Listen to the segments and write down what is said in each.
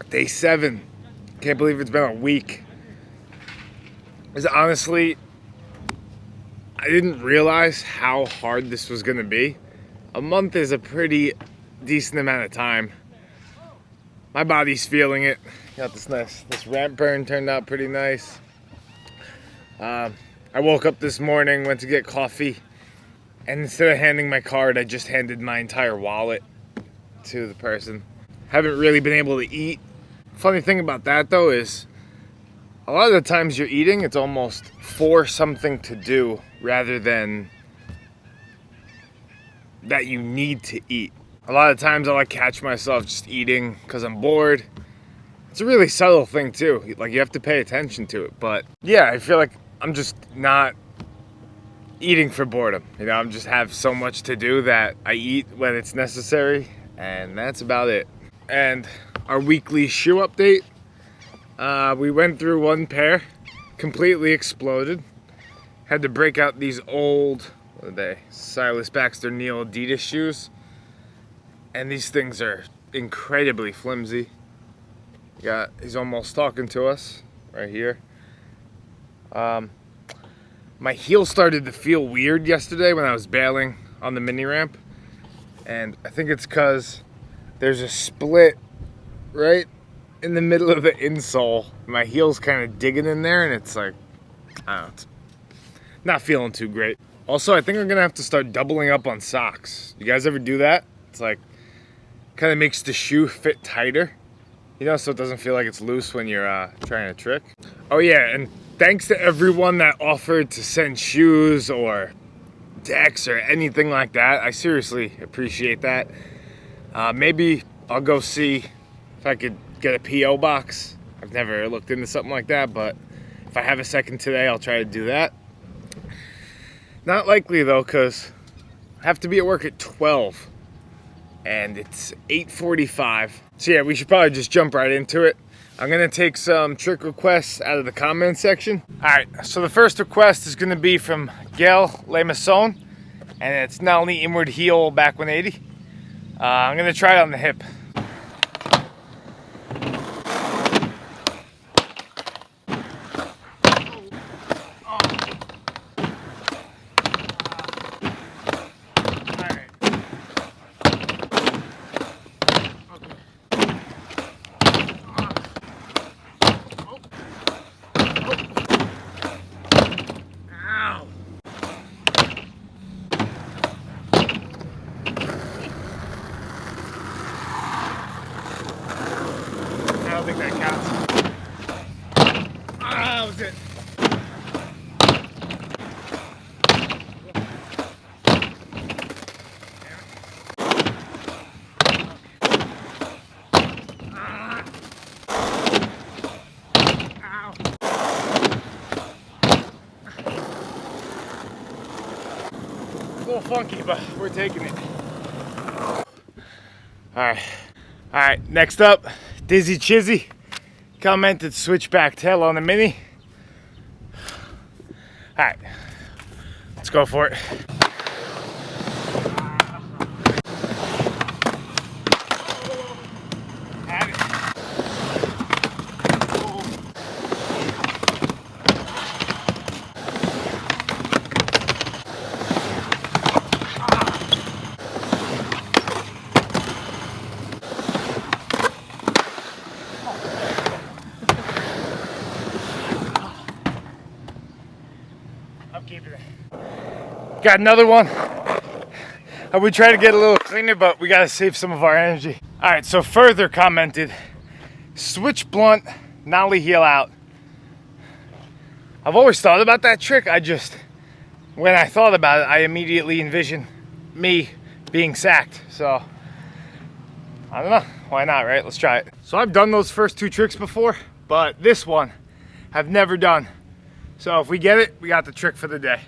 Day 7. Can't believe it's been a week. Honestly, I didn't realize how hard this was gonna be. A month is a pretty decent amount of time. My body's feeling it. Got this ramp burn turned out pretty nice. I woke up this morning, went to get coffee, and instead of handing my card, I just handed my entire wallet to the person. Haven't really been able to eat. Funny thing about that though is a lot of the times you're eating, it's almost for something to do rather than that you need to eat. A lot of times I'll catch myself just eating because I'm bored. It's a really subtle thing too. Like, you have to pay attention to it. But yeah, I feel like I'm just not eating for boredom. I'm just have so much to do that I eat when it's necessary, and that's about it. And our weekly shoe update. We went through one pair, completely exploded. Had to break out these old, what are they? Silas Baxter Neal Adidas shoes. And these things are incredibly flimsy. He's almost talking to us right here. My heel started to feel weird yesterday when I was bailing on the mini ramp. And I think it's because there's a split right in the middle of the insole. My heel's kind of digging in there, and it's like, I don't know, it's not feeling too great. Also, I think I'm gonna have to start doubling up on socks. You guys ever do that? It's like, kind of makes the shoe fit tighter, so it doesn't feel like it's loose when you're trying to trick. Oh yeah, and thanks to everyone that offered to send shoes or decks or anything like that. I seriously appreciate that. Maybe I'll go see if I could get a P.O. box. I've never looked into something like that, but if I have a second today, I'll try to do that. Not likely though, because I have to be at work at 12 and it's 8:45. So yeah, we should probably just jump right into it. I'm gonna take some trick requests out of the comment section. All right, so the first request is gonna be from Gail Lemason, and it's not only inward heel back 180. I'm gonna try it on the hip. I don't think that counts. That was it. Ow. A little funky, but we're taking it. All right, next up, Dizzy Chizzy commented switchback tail on the mini. All right, let's go for it. I'm keeping it. Got another one. We try to get a little cleaner, but we gotta save some of our energy. All right, so further commented, switch blunt, nollie heel out. I've always thought about that trick. When I thought about it, I immediately envisioned me being sacked. So, I don't know, why not, right? Let's try it. So I've done those first two tricks before, but this one I've never done. So if we get it, we got the trick for the day.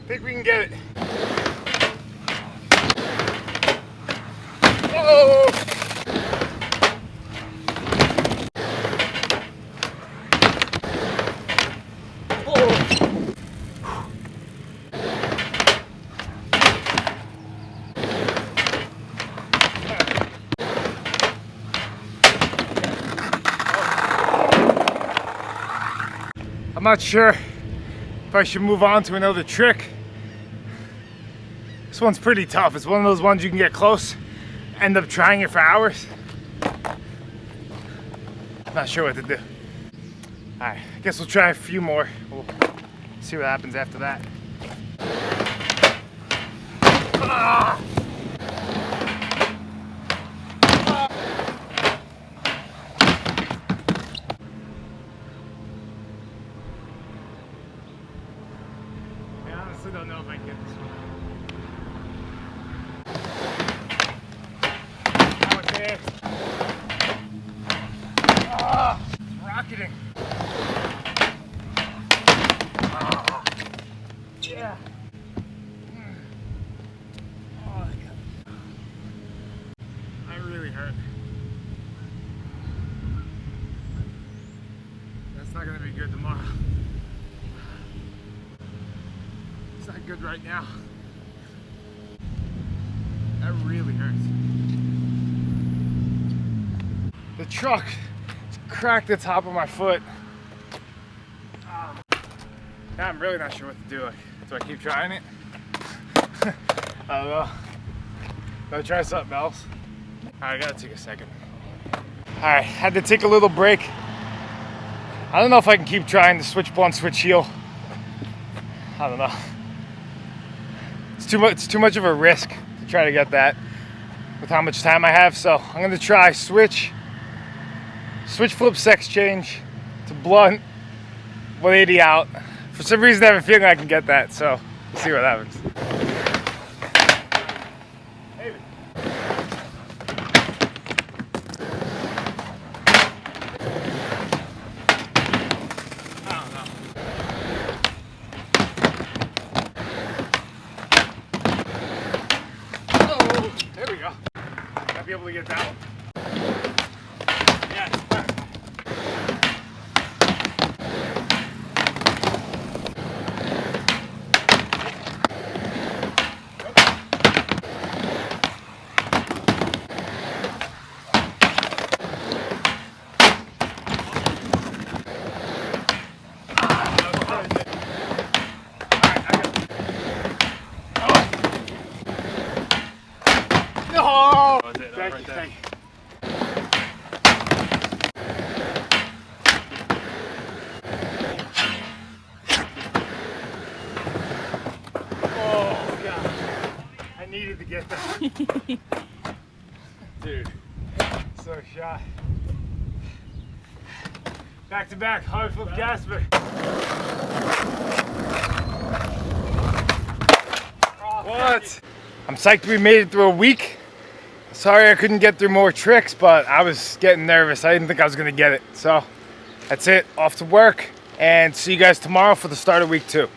I think we can get it. Oh! I'm not sure if I should move on to another trick. This one's pretty tough. It's one of those ones you can get close, end up trying it for hours. Not sure what to do. All right, I guess we'll try a few more. We'll see what happens after that. Ah! I honestly don't know if I can get this one. That was it. Ah! It's rocketing. Ah! Yeah. Oh, that really hurt. That's not gonna be good tomorrow. It's not good right now. That really hurts. The truck cracked the top of my foot. Now I'm really not sure what to do. Like, do I keep trying it? I don't know. Do I try something else? Alright, I gotta take a second. Alright, had to take a little break. I don't know if I can keep trying to switch blunt, switch heel. I don't know. It's too much of a risk to try to get that with how much time I have. So I'm gonna try switch flip sex change to blunt, 180 out. For some reason I have a feeling I can get that, so we'll see what happens. Maybe. I don't know. Oh, there we go. Might be able to get that one. Yeah, it's fine. No! Thank you, thank you. Oh, God. I needed to get that. Dude, so shot. Back to back, hard flip Casper. What? I'm psyched we made it through a week. Sorry I couldn't get through more tricks, but I was getting nervous. I didn't think I was gonna get it. So that's it, off to work, and see you guys tomorrow for the start of week 2.